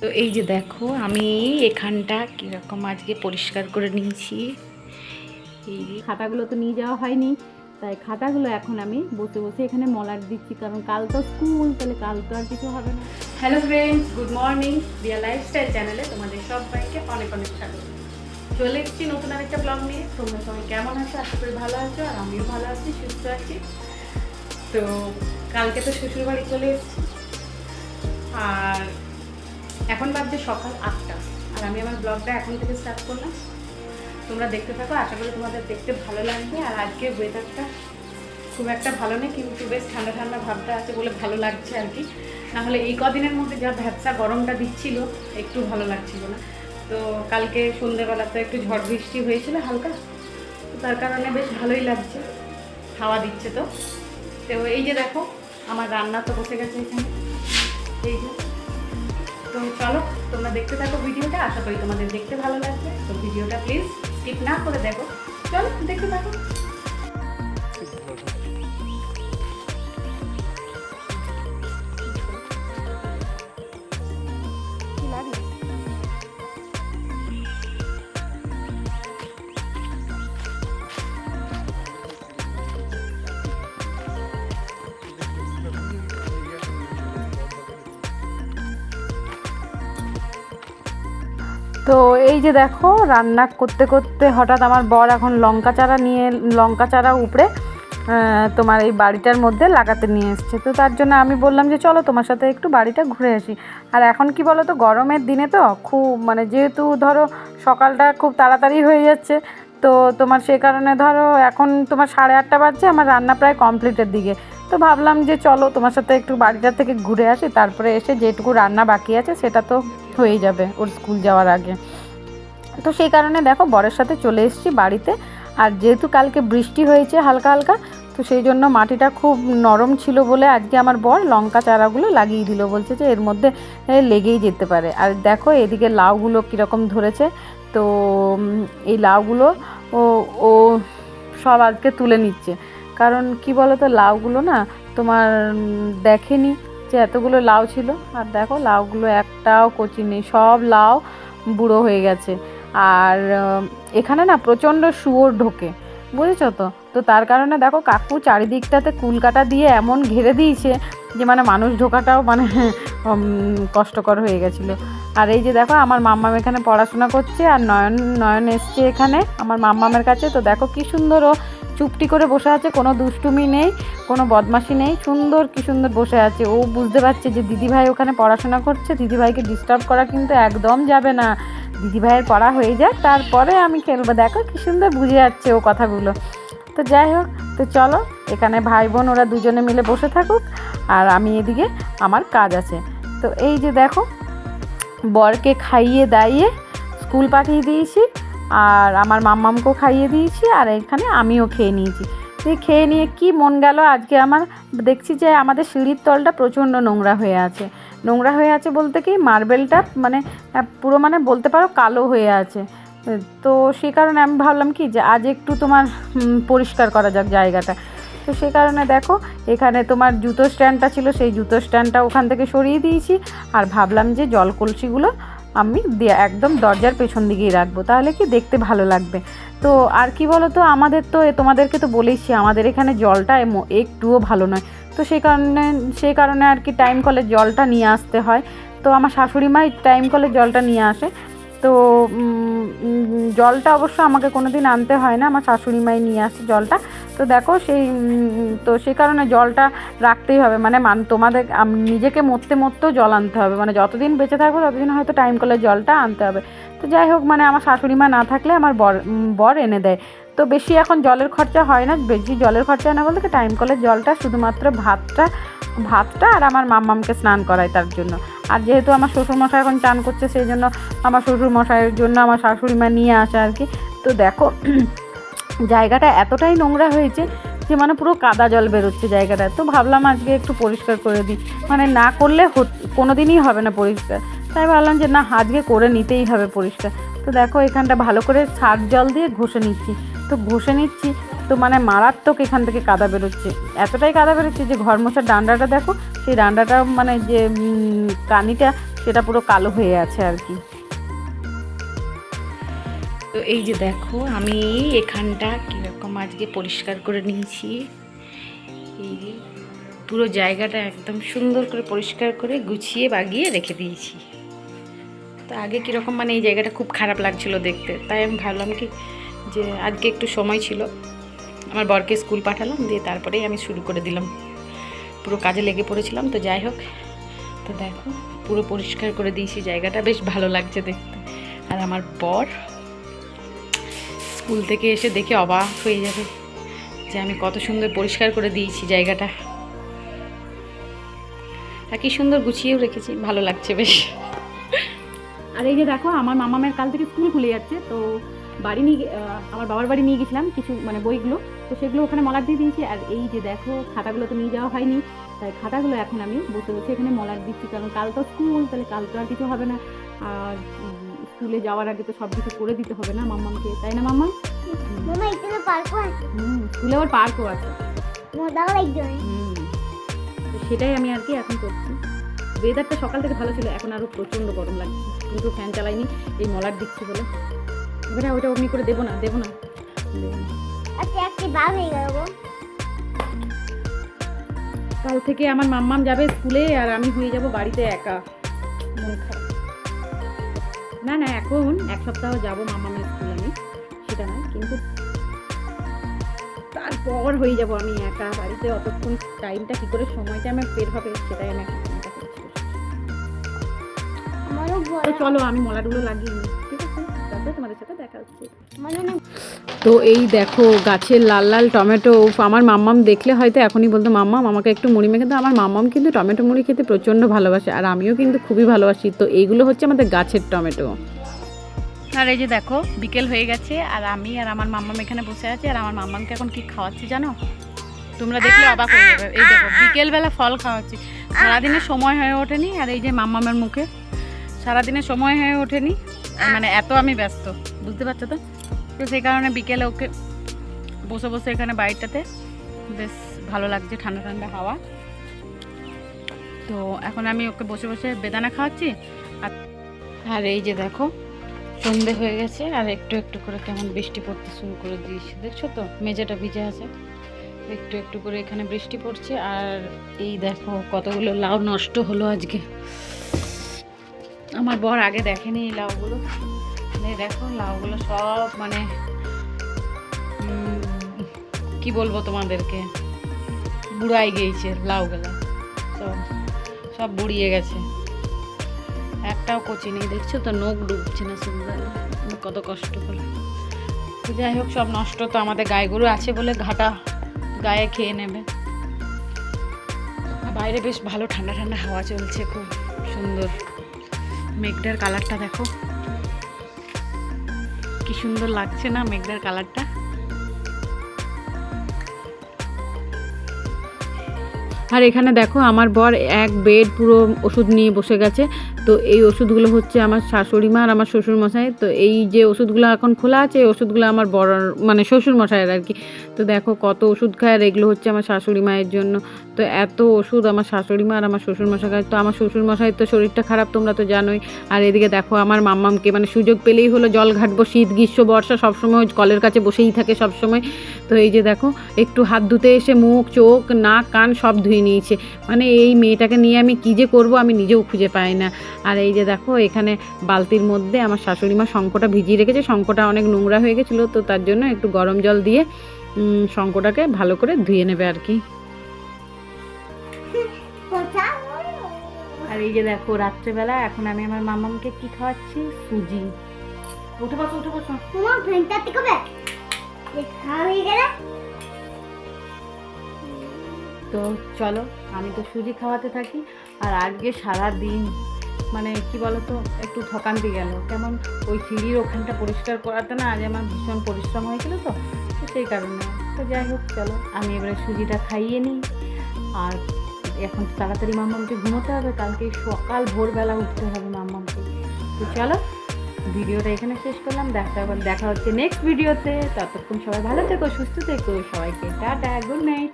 তো এই যে দেখো আমি এখানটা কীরকম আজকে পরিষ্কার করে নিয়েছি। এই খাতাগুলো তো নিয়ে যাওয়া হয়নি, তাই খাতাগুলো এখন আমি বসে বসে এখানে মলাট দিচ্ছি, কারণ কাল তো স্কুল, তাহলে কাল তো আর কিছু হবে না। Hello friends, good morning. Riya lifestyle চ্যানেলে তোমাদের সবাইকে অনেক অনেক স্বাগত। চলে এসেছি নতুন আরেকটা ব্লগ নিয়ে। তোমরা সবাই কেমন আছো? আশা করি ভালো আছো, আর আমিও ভালো আছি, সুস্থ আছি। তো কালকে তো শ্বশুরবাড়ি চলে এসেছি, আর এখন বাজছে সকাল 8টা, আর আমি আমার ব্লগটা এখন থেকে স্টার্ট করলাম। তোমরা দেখতে থাকো, আশা করি তোমাদের দেখতে ভালো লাগবে। আর আজকে ওয়েদারটা খুব একটা ভালো নেই, কিন্তু বেশ ঠান্ডা ঠান্ডা ভাবটা আছে বলে ভালো লাগছে আর কি। নাহলে এই কদিনের মধ্যে যা ভ্যাপসা গরমটা দিচ্ছিল, একটু ভালো লাগছিল না। তো কালকে সন্ধ্যেবেলা তো একটু ঝড় বৃষ্টি হয়েছিল হালকা, তো তার কারণে বেশ ভালোই লাগছে, হাওয়া দিচ্ছে। তো তো এই যে দেখো আমার রান্না তো বসে গেছে এখানে, এই যে। তো চলো তোমরা দেখতে থাকো ভিডিওটা, আশা করি তোমাদের দেখতে ভালো লাগবে। তো ভিডিওটা প্লিজ স্কিপ না করে দেখো, চলো দেখতে থাকো। তো এই যে দেখো রান্না করতে করতে হঠাৎ আমার বর এখন লঙ্কা চারা উপড়ে তোমার এই বাড়িটার মধ্যে লাগাতে নিয়ে এসছে। তো তার জন্য আমি বললাম যে চলো তোমার সাথে একটু বাড়িটা ঘুরে আসি। আর এখন কি বলো তো, গরমের দিনে তো খুব যেহেতু ধরো সকালটা খুব তাড়াতাড়ি হয়ে যাচ্ছে, তো তোমার সেই কারণে ধরো এখন তোমার 8:30 বাজছে, আমার রান্না প্রায় কমপ্লিটের দিকে। তো ভাবলাম যে চলো তোমার সাথে একটু বাড়িটা থেকে ঘুরে আসি, তারপরে এসে যেটুকু রান্না বাকি আছে সেটা তো হয়ে যাবে ওর স্কুল যাওয়ার আগে। তো সেই কারণে দেখো বরের সাথে চলে এসেছি বাড়িতে। আর যেহেতু কালকে বৃষ্টি হয়েছে হালকা হালকা, তো সেই জন্য মাটিটা খুব নরম ছিল বলে আজকে আমার বর লঙ্কা চারাগুলো লাগিয়ে দিল, বলছে যে এর মধ্যে লেগেই যেতে পারে। আর দেখো এদিকে লাউগুলো কীরকম ধরেছে। তো এই লাউগুলো ও ও সব আজকে তুলে নিচ্ছে, কারণ কি বলো তো, লাউগুলো না তোমার দেখেনি যে এতগুলো লাউ ছিল। আর দেখো লাউগুলো একটাও কচি নেই, সব লাউ বুড়ো হয়ে গেছে। আর এখানে না প্রচণ্ড শুয়োর ঢোকে, বুঝেছো তো। তো তার কারণে দেখো কাকু চারিদিকটাতে কুলকাটা দিয়ে এমন ঘিরে দিয়েছে যে মানুষ ঢোকাটাও কষ্টকর হয়ে গেছিলো। আর এই যে দেখো আমার মাম্মাম এখানে পড়াশোনা করছে, আর নয়ন এসছে এখানে আমার মাম্মামের কাছে। তো দেখো কি সুন্দর ও চুপটি করে বসে আছে, কোনো দুষ্টুমি নেই, কোনো বদমাশি নেই, কি সুন্দর বসে আছে। ও বুঝতে পারছে যে দিদিভাই ওখানে পড়াশোনা করছে, দিদিভাইকে ডিস্টার্ব করা কিন্তু একদম যাবে না। দিদিভাইয়ের পড়া হয়ে যাক, তারপরে আমি খেলবো। দেখো কি সুন্দর বুঝে যাচ্ছে ও কথাগুলো। তো যাই হোক, তো চলো এখানে ভাই বোন ওরা দুজনে মিলে বসে থাকুক, আর আমি এদিকে আমার কাজ আছে। তো এই যে দেখো বরকে খাইয়ে দাইয়ে স্কুল পাঠিয়ে দিয়েছি, আর আমার মাম্মামকেও খাইয়ে দিয়েছি, আর এখানে আমিও খেয়ে নিয়েছি। খেয়ে নিয়ে কি মন গেল আজকে আমার, দেখছি যে আমাদের সিঁড়ির তলটা প্রচণ্ড নোংরা হয়ে আছে। নোংরা হয়ে আছে বলতে কি, মার্বেলটা পুরো বলতে পারো কালো হয়ে আছে। তো সেই কারণে আমি ভাবলাম কি যে আজ একটু তোমার পরিষ্কার করা যাক জায়গাটা। তো সেই কারণে দেখো এখানে তোমার জুতো স্ট্যান্ডটা ছিল, সেই জুতো স্ট্যান্ডটা ওখান থেকে সরিয়ে দিয়েছি। আর ভাবলাম যে জল কলসিগুলো আমি একদম দরজার পেছন দিকেই রাখবো, তাহলে কি দেখতে ভালো লাগবে। তো আর কি বলো তো, আমাদের তো তোমাদেরকে তো বলেইছি আমাদের এখানে জলটা একটুও ভালো নয়। তো সেই কারণে আর কি টাইম কলের জলটা নিয়ে আসতে হয়। তো আমার শাশুড়ি মাই টাইম কলের জলটা নিয়ে আসে। তো জলটা অবশ্য আমাকে কোনো দিন আনতে হয় না, আমার শাশুড়ি মাই নিয়ে আসে জলটা। তো দেখো সেই কারণে জলটা রাখতেই হবে, তোমাদের নিজেকে মরতেও জল আনতে হবে, যতদিন বেঁচে থাকবো ততদিন হয়তো টাইম কলের জলটা আনতে হবে। তো যাই হোক, আমার শাশুড়ি মা না থাকলে আমার বর এনে দেয়। তো বেশি এখন জলের খরচা হয় না, বেশি জলের খরচা হয় না বলতে টাইম কলের জলটা শুধুমাত্র ভাতটা আর আমার মাম্মামকে স্নান করায় তার জন্য। আর যেহেতু আমার শ্বশুরমশাই এখন চান করছে, সেই জন্য আমার শ্বশুরমশাইয়ের জন্য আমার শাশুড়ি মা নিয়ে আসে আর কি। তো দেখো জায়গাটা এতটাই নোংরা হয়েছে যে পুরো কাদা জল বেরোচ্ছে জায়গাটা। তো ভাবলাম আজকে একটু পরিষ্কার করে দিই, না করলে কোনো দিনই হবে না পরিষ্কার। তাই ভাবলাম যে না, আজকে করে নিতেই হবে পরিষ্কার। তো দেখো এখানটা ভালো করে সার্ফ জল দিয়ে ঘষে নিচ্ছি। তো মারাত্মক এখান থেকে কাদা বেরোচ্ছে, এতটাই কাদা বেরোচ্ছে যে ঘর মোছার ডান্ডাটা দেখো, সেই ডান্ডাটা যে কানিটা সেটা পুরো কালো হয়ে আছে আর কি। তো এই যে দেখো আমি এখানটা কীরকম আজকে পরিষ্কার করে নিয়েছি। এই যে পুরো জায়গাটা একদম সুন্দর করে পরিষ্কার করে গুছিয়ে বাগিয়ে রেখে দিয়েছি। তো আগে কীরকম মানে এই জায়গাটা খুব খারাপ লাগছিল দেখতে, তাই আমি ভাবলাম কি যে আজকে একটু সময় ছিল, আমার বরকে স্কুল পাঠালাম, দিয়ে তারপরেই আমি শুরু করে দিলাম। পুরো কাজে লেগে পড়েছিলাম। তো যাই হোক, তো দেখো পুরো পরিষ্কার করে দিয়েছি জায়গাটা, বেশ ভালো লাগছে দেখতে। আর আমার বর স্কুল থেকে এসে দেখে অবাক হয়ে যাবে যে আমি কত সুন্দর পরিষ্কার করে দিয়েছি জায়গাটা, আর কি সুন্দর গুছিয়েও রেখেছি, ভালো লাগছে বেশ। আর এই যে দেখো আমার মামামের কাল থেকে স্কুল খুলে যাচ্ছে, তো বাড়ি নিয়ে আমার বাবার বাড়ি নিয়ে গেছিলাম কিছু মানে বইগুলো, তো সেগুলো ওখানে মলাট দিয়ে দিয়েছি। আর এই যে দেখো খাতাগুলো তো নিয়ে যাওয়া হয়নি, তাই খাতাগুলো এখন আমি বসে বসে এখানে মলাট দিচ্ছি, কারণ কাল তো স্কুল, তাহলে কাল তো আর কিছু হবে না। আর স্কুলে যাওয়ার আগে তো সব কিছু করে দিতে হবে না মাম্মামকে, তাই না মাম্মা? স্কুলে আবার পার্কও আছে। তো সেটাই আমি আর কি এখন করছি। ওয়েদারটা সকাল থেকে ভালো ছিল, এখন আরও প্রচণ্ড গরম লাগছে, কিন্তু ফ্যান চালাইনি, এই মলাট দিচ্ছি বলে। এবারে ওটা অমনি করে দেবো না। কাল থেকে আমার মাম্মাম যাবে স্কুলে আর আমি হয়ে যাব বাড়িতে একা, মন খারাপ। না এখন এক সপ্তাহ যাবো মাম্মামের স্কুল, আমি সেটা নয়, কিন্তু তারপর হয়ে যাব আমি একা বাড়িতে। অতক্ষণ টাইমটা কী করে সময়টা আমার বের হবে সেটাই আমি এখন চিন্তা করছি। তো চলো আমি মলাটগুলো লাগিয়ে নিই, ঠিক আছে? তারপরে তোমাদের সাথে দেখা হচ্ছে। তো এই দেখো গাছের লাল লাল টমেটো, আমার মাম্মাম দেখলে হয়তো এখনই বলতো মাম্মাম আমাকে একটু মুড়ি মেখে দাও। আমার মাম্মাম কিন্তু টমেটো মুড়ি খেতে প্রচণ্ড ভালোবাসে, আর আমিও কিন্তু খুবই ভালোবাসি। তো এইগুলো হচ্ছে আমাদের গাছের টমেটো। আর এই যে দেখো বিকেল হয়ে গেছে, আর আমি আর আমার মাম্মাম এখানে বসে আছি, আর আমার মাম্মামকে এখন কি খাওয়াচ্ছি জানো? তোমরা দেখলে অবাক হয়ে যাবে। এই দেখো বিকেলবেলা ফল খাওয়াচ্ছি, সারাদিনের সময় হয়ে ওঠেনি। আর এই যে মাম্মামের মুখে সারাদিনের সময় হয়ে ওঠেনি, মানে এত আমি ব্যস্ত, বুঝতে পারছো তো? তো সেই কারণে বিকেলে ওকে বসে বসে এখানে বাড়িটাতে বেশ ভালো লাগছে, ঠান্ডা ঠান্ডা হাওয়া। তো এখন আমি ওকে বসে বসে বেদানা খাওয়াচ্ছি। আর এই যে দেখো সন্ধে হয়ে গেছে, আর একটু একটু করে কেমন বৃষ্টি পড়তে শুরু করে দিয়েছে, দেখছো তো? মেঝেটা ভিজে আছে, একটু একটু করে এখানে বৃষ্টি পড়ছে। আর এই দেখো কতগুলো লাউ নষ্ট হলো আজকে। আমার বর আগে দেখেনি এই লাউগুলো, দেখো লাউগুলো সব মানে কি বলবো তোমাদেরকে, বুড়াই গিয়েছে লাউগুলো, সব বুড়িয়ে গেছে, একটাও কচি নেই, দেখছো তো? নখ ডুবছে না শুকনো, কত কষ্ট করে। তো যাই হোক সব নষ্ট, তো আমাদের গায়ে গরু আছে বলে ঘাটা গায়ে খেয়ে নেবে। বাইরে বেশ ভালো ঠান্ডা ঠান্ডা হাওয়া চলছে, খুব সুন্দর। মেঘটার কালারটা দেখো কি সুন্দর লাগছে না, মেঘটার কালারটা। আর এখানে দেখো আমার বর এক বেড পুরো ওষুধ নিয়ে বসে গেছে। তো এই ওষুধগুলো হচ্ছে আমার শাশুড়ি মা আর আমার শ্বশুর মশাই। তো এই যে ওষুধগুলো এখন খোলা আছে, এই ওষুধগুলো আমার বড় মানে শ্বশুর মশাইয়ের আর কি। তো দেখো কত ওষুধ খায়, আর এগুলো হচ্ছে আমার শাশুড়ি মায়ের জন্য। তো এত ওষুধ আমার শাশুড়ি মা আর আমার শ্বশুর মশাই খায়। তো আমার শ্বশুর মশাইয়ের তো শরীরটা খারাপ, তোমরা তো জানোই। আর এদিকে দেখো আমার মাম্মামকে মানে সুযোগ পেলেই হলো জল ঘাটবো, শীত গ্রীষ্ম বর্ষা সবসময় কলের কাছে বসেই থাকে সবসময়। তো এই যে দেখো একটু হাত ধুতে এসে মুখ চোখ নাক কান সব ধুয়ে নিয়েছে। মানে এই মেয়েটাকে নিয়ে আমি কী যে করবো আমি নিজেও খুঁজে পাই না। আর এই যে দেখো এখানে বালতির মধ্যে আমার শাশুড়ি মা শঙ্কটা ভিজিয়ে রেখেছে, শঙ্কটা অনেক নোংরা হয়ে গেছিলো, তো তার জন্য একটু গরম জল দিয়ে শঙ্কটাকে ভালো করে ধুয়ে নেবে আর কি। আর এই যে দেখো রাত্রেবেলা এখন আমি আমার মামামকে কি খাওয়াচ্ছি, সুজি। উঠে বসো তো চলো আমি তো সুজি খাওয়াতে থাকি। আর আজকে সারা দিন মানে কি বলতো একটু থকান্তি গেল, কেমন ওই সিঁড়ির ওখানটা পরিষ্কার করাতে না আজ আমার ভীষণ পরিশ্রম হয়েছিল, তো সেই কারণে। তো যাই হোক চলো আমি এবারে সুজিটা খাইয়ে নিই। আর এখন তাড়াতাড়ি মাম্মামকে ঘুমোতে হবে, কালকে সকাল ভোরবেলা উঠতে হবে মাম্মামকে। তো চলো ভিডিওটা এখানে শেষ করলাম, দেখা হচ্ছে নেক্সট ভিডিওতে। ততক্ষণ সবাই ভালো থেকো, সুস্থ থেকো, সবাইকে টাটা, গুড নাইট।